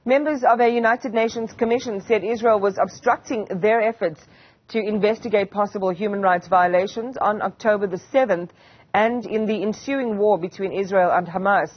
Members of a United Nations commission said Israel was obstructing their efforts to investigate possible human rights violations on October the 7th and in the ensuing war between Israel and Hamas.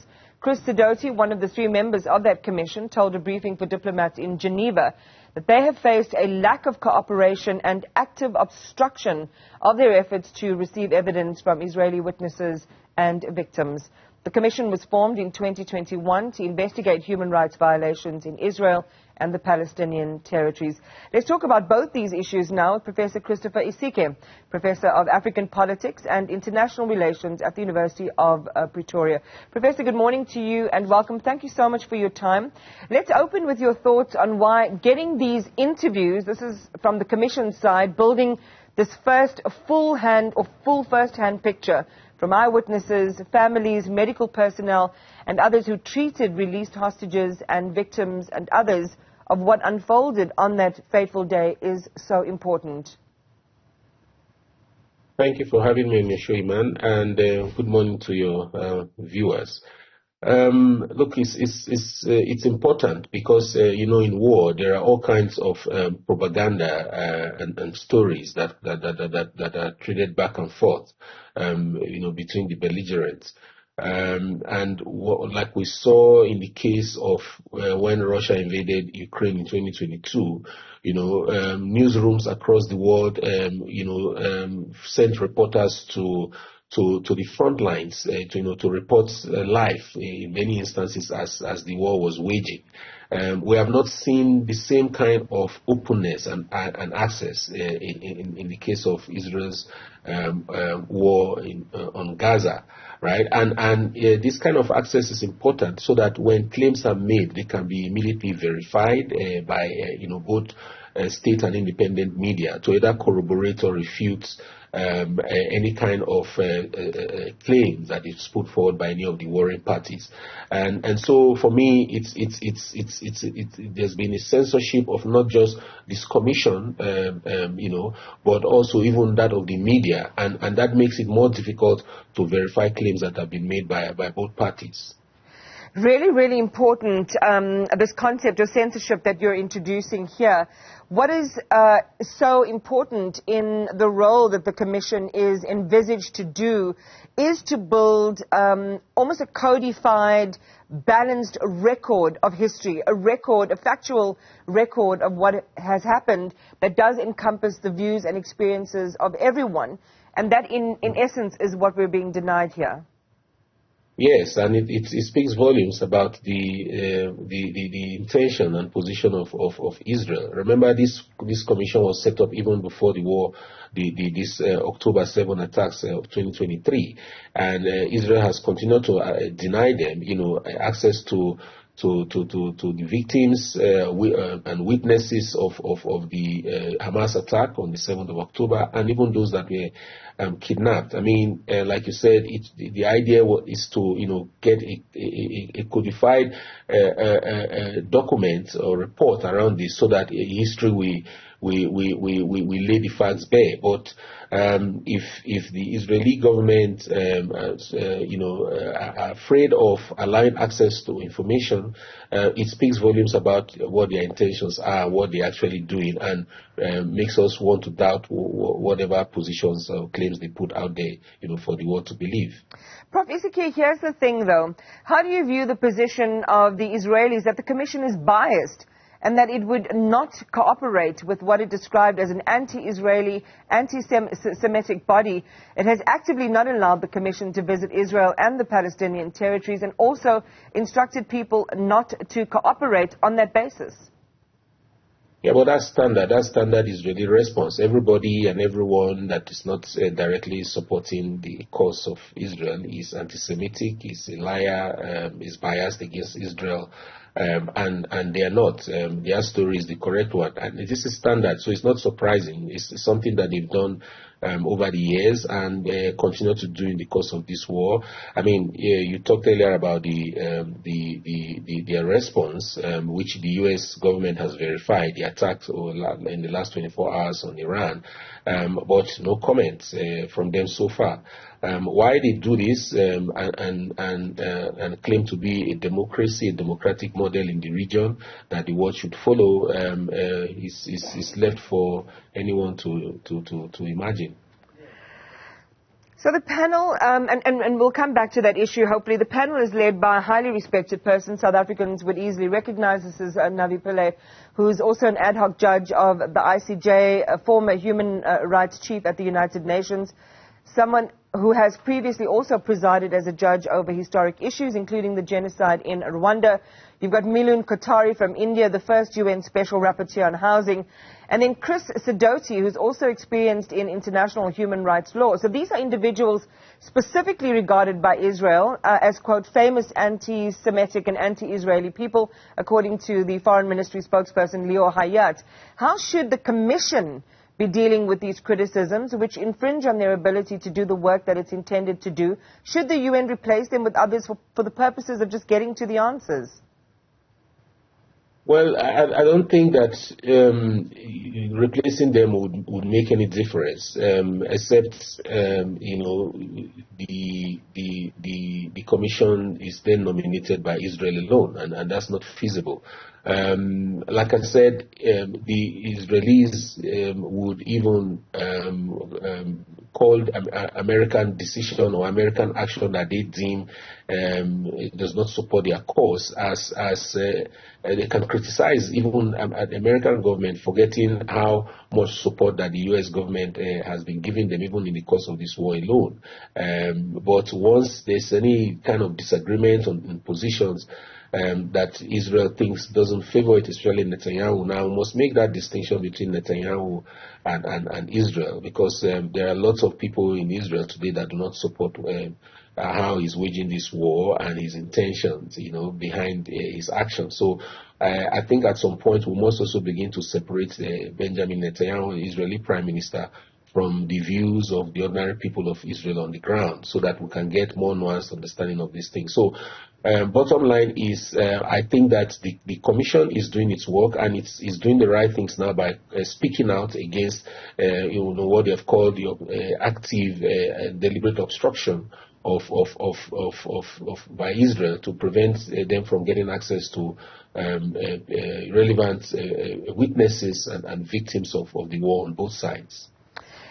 Sidoti, one of the 3 members of that commission, told a briefing for diplomats in Geneva that they have faced a lack of cooperation and active obstruction of their efforts to receive evidence from Israeli witnesses and victims. The commission was formed in 2021 to investigate human rights violations in Israel and the Palestinian territories. Let's talk about both these issues now with Professor Christopher Isike, Professor of African Politics and International Relations at the University of Pretoria. Professor, good morning to you and welcome. Thank you so much for your time. Let's open with your thoughts on why getting these interviews, this is from the Commission side, building this first full first-hand picture from eyewitnesses, families, medical personnel, and others who treated released hostages and victims and others of what unfolded on that fateful day is so important. Thank you for having me on your show, Iman, and good morning to your viewers. Look, it's important because, in war, there are all kinds of propaganda and stories that are traded back and forth, between the belligerents. Like we saw in the case of when Russia invaded Ukraine in 2022, newsrooms across the world, sent reporters to the front lines, to report live in many instances as the war was waging. We have not seen the same kind of openness and access in the case of Israel's war on Gaza, right? And this kind of access is important so that when claims are made, they can be immediately verified by both state and independent media to either corroborate or refute any kind of claim that is put forward by any of the warring parties, and so for me, there's been a censorship of not just this commission, but also even that of the media, and that makes it more difficult to verify claims that have been made by both parties. Really, really important, this concept of censorship that you're introducing here. What is so important in the role that the Commission is envisaged to do is to build almost a codified, balanced record of history, a factual record of what has happened that does encompass the views and experiences of everyone. And that, in essence, is what we're being denied here. Yes, and it speaks volumes about the intention and position of Israel. Remember, this commission was set up even before the war, this October 7 attacks of 2023, and Israel has continued to deny them, access to the victims and witnesses of the Hamas attack on the 7th of October, and even those that were kidnapped. I mean, like you said, the idea is to get a codified document or report around this, so that history we lay the facts bare. But if the Israeli government are afraid of allowing access to information, it speaks volumes about what their intentions are, what they're actually doing, and makes us want to doubt whatever positions or claims they put out there, for the world to believe. Prof. Isike, here's the thing, though. How do you view the position of the Israelis that the Commission is biased and that it would not cooperate with what it described as an anti-Israeli, anti-Semitic body? It has actively not allowed the Commission to visit Israel and the Palestinian territories, and also instructed people not to cooperate on that basis. Yeah, but that's standard. That standard Israeli response. Everybody and everyone that is not directly supporting the cause of Israel is anti-Semitic, is a liar, is biased against Israel, and they are not. Their story is the correct one, and this is standard. So it's not surprising. It's something that they've done over the years and continue to do in the course of this war. I mean, you talked earlier about their response, which the U.S. government has verified, the attacks in the last 24 hours on Iran, but no comments from them so far. Why they do this and claim to be a democracy, a democratic model in the region that the world should follow is left for anyone to imagine. So the panel, and we'll come back to that issue, hopefully. The panel is led by a highly respected person. South Africans would easily recognize this as Navi Pillay, who is also an ad hoc judge of the ICJ, a former human rights chief at the United Nations, someone who has previously also presided as a judge over historic issues, including the genocide in Rwanda. You've got Milun Kotari from India, the first UN Special Rapporteur on Housing. And then Chris Sidoti, who's also experienced in international human rights law. So these are individuals specifically regarded by Israel as, quote, famous anti-Semitic and anti-Israeli people, according to the Foreign Ministry spokesperson Lior Hayat. How should the Commission be dealing with these criticisms, which infringe on their ability to do the work that it's intended to do? Should the UN replace them with others for the purposes of just getting to the answers? Well, I don't think that replacing them would make any difference, except the commission is then nominated by Israel alone, and that's not feasible. Like I said, the Israelis would even call American decision or American action that they deem does not support their cause as they can criticize even the American government, forgetting how much support that the U.S. government has been giving them even in the course of this war alone. But once there's any kind of disagreement on positions that Israel thinks doesn't favor it, especially Netanyahu, now must make that distinction between Netanyahu and Israel, because there are lots of people in Israel today that do not support how he's waging this war and his intentions, behind his actions. So I think at some point we must also begin to separate Benjamin Netanyahu, the Israeli Prime Minister, from the views of the ordinary people of Israel on the ground, so that we can get more nuanced understanding of these things. So bottom line is, I think that the Commission is doing its work, and it's doing the right things now by speaking out against what they have called the active deliberate obstruction by Israel to prevent them from getting access to relevant witnesses and victims of the war on both sides.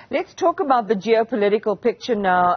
Let's talk about the geopolitical picture now,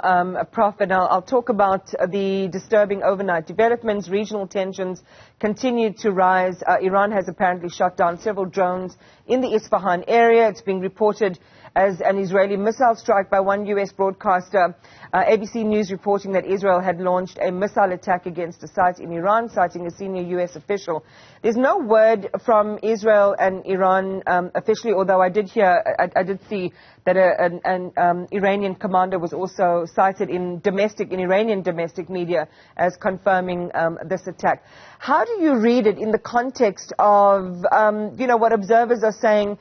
Prof, and I'll talk about the disturbing overnight developments. Regional tensions continue to rise. Iran has apparently shot down several drones in the Isfahan area. It's being reported as an Israeli missile strike by one U.S. broadcaster. ABC News reporting that Israel had launched a missile attack against a site in Iran, citing a senior U.S. official. There's no word from Israel and Iran officially, although I did see that an Iranian commander was also cited in Iranian domestic media as confirming this attack. How do you read it in the context of, what observers are saying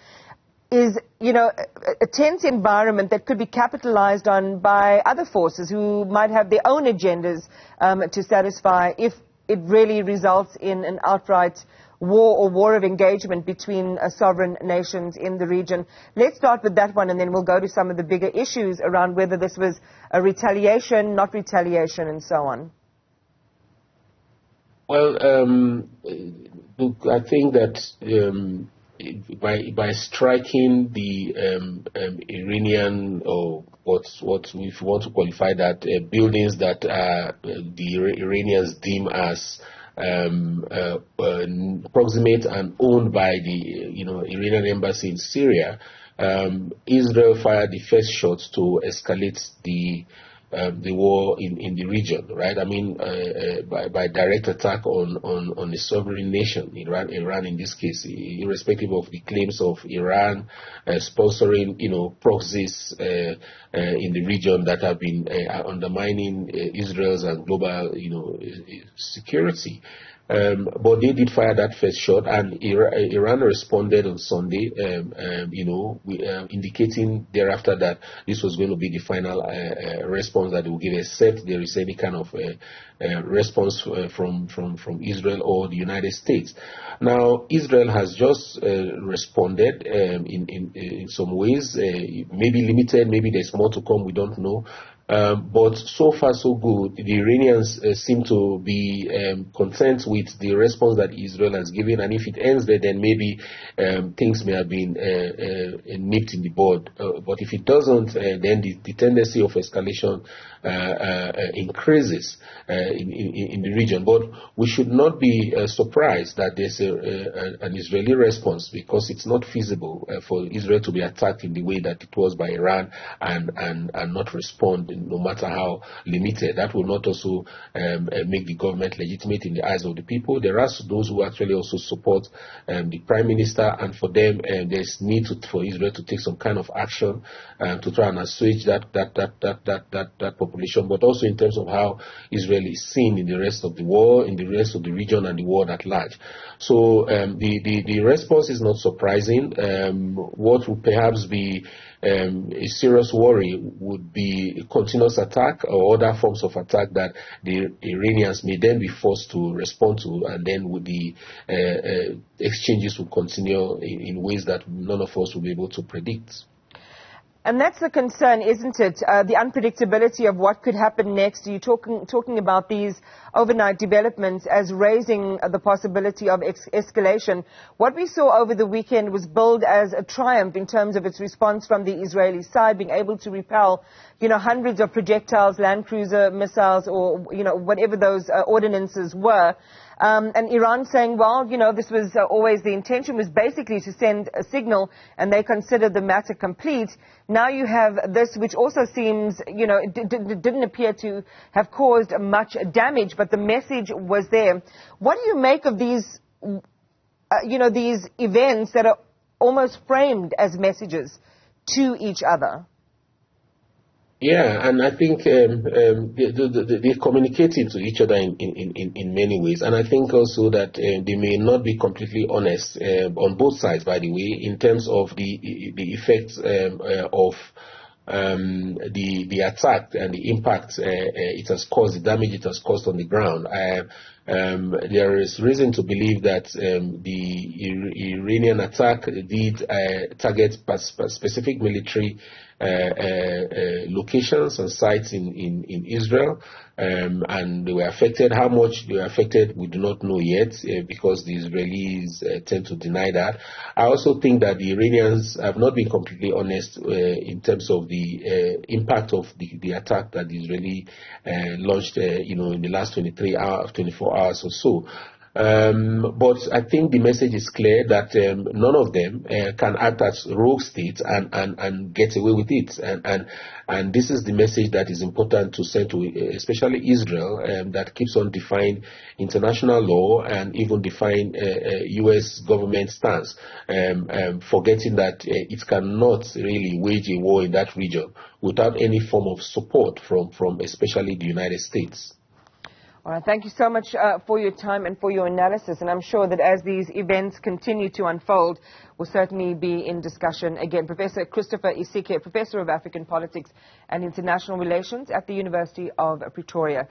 is, a tense environment that could be capitalized on by other forces who might have their own agendas to satisfy if it really results in an outright war or war of engagement between sovereign nations in the region? Let's start with that one, and then we'll go to some of the bigger issues around whether this was a retaliation, not retaliation, and so on. Well, look, I think that by striking the Iranian, or what if you want to qualify that, buildings that the Iranians deem as proximate and owned by the Iranian embassy in Syria, Israel fired the first shots to escalate the war in the region, right? I mean, by direct attack on a sovereign nation, Iran in this case, irrespective of the claims of Iran sponsoring, proxies in the region that have been undermining Israel's and global, security. But they did fire that first shot, and Iran responded on Sunday, indicating thereafter that this was going to be the final response that they will give, except there is any kind of response from Israel or the United States. Now, Israel has just responded in some ways, maybe limited, maybe there's more to come, we don't know. But so far so good. The Iranians seem to be content with the response that Israel has given, and if it ends there, then maybe things may have been nipped in the bud. But if it doesn't, then the tendency of escalation increases in the region. But we should not be surprised that there's an Israeli response, because it's not feasible for Israel to be attacked in the way that it was by Iran and not respond, no matter how limited. That will not also make the government legitimate in the eyes of the people. There are those who actually also support the prime minister, and for them there's need for Israel to take some kind of action to try and assuage that population, but also in terms of how Israel is seen in the rest of the world, in the rest of the region and the world at large. So the response is not surprising. What would perhaps be a serious worry would be continuous attack or other forms of attack that the Iranians may then be forced to respond to, and then with the exchanges will continue in ways that none of us will be able to predict. And that's the concern, isn't it? The unpredictability of what could happen next. You're talking about these overnight developments as raising the possibility of escalation. What we saw over the weekend was billed as a triumph in terms of its response from the Israeli side, being able to repel, hundreds of projectiles, land cruiser missiles, or, whatever those ordinances were. And Iran saying, well, this was always the intention, was basically to send a signal, and they consider the matter complete. Now you have this, which also seems, it didn't appear to have caused much damage, but the message was there. What do you make of these, these events that are almost framed as messages to each other? Yeah, and I think they're communicating to each other in many ways. And I think also that they may not be completely honest on both sides, by the way, in terms of the effects of the attack and the impact it has caused, the damage it has caused on the ground. There is reason to believe that the Iranian attack did target specific military locations and sites in Israel, and they were affected. How much they were affected, we do not know yet, because the Israelis tend to deny that. I also think that the Iranians have not been completely honest in terms of the impact of the attack that the Israeli launched, in the last 24 hours or so. But I think the message is clear that none of them can act as rogue states and get away with it. And this is the message that is important to send to especially Israel, that keeps on defying international law and even defying U.S. government stance, forgetting that it cannot really wage a war in that region without any form of support from especially the United States. All right, thank you so much for your time and for your analysis. And I'm sure that as these events continue to unfold, we'll certainly be in discussion again. Professor Christopher Isike, Professor of African Politics and International Relations at the University of Pretoria.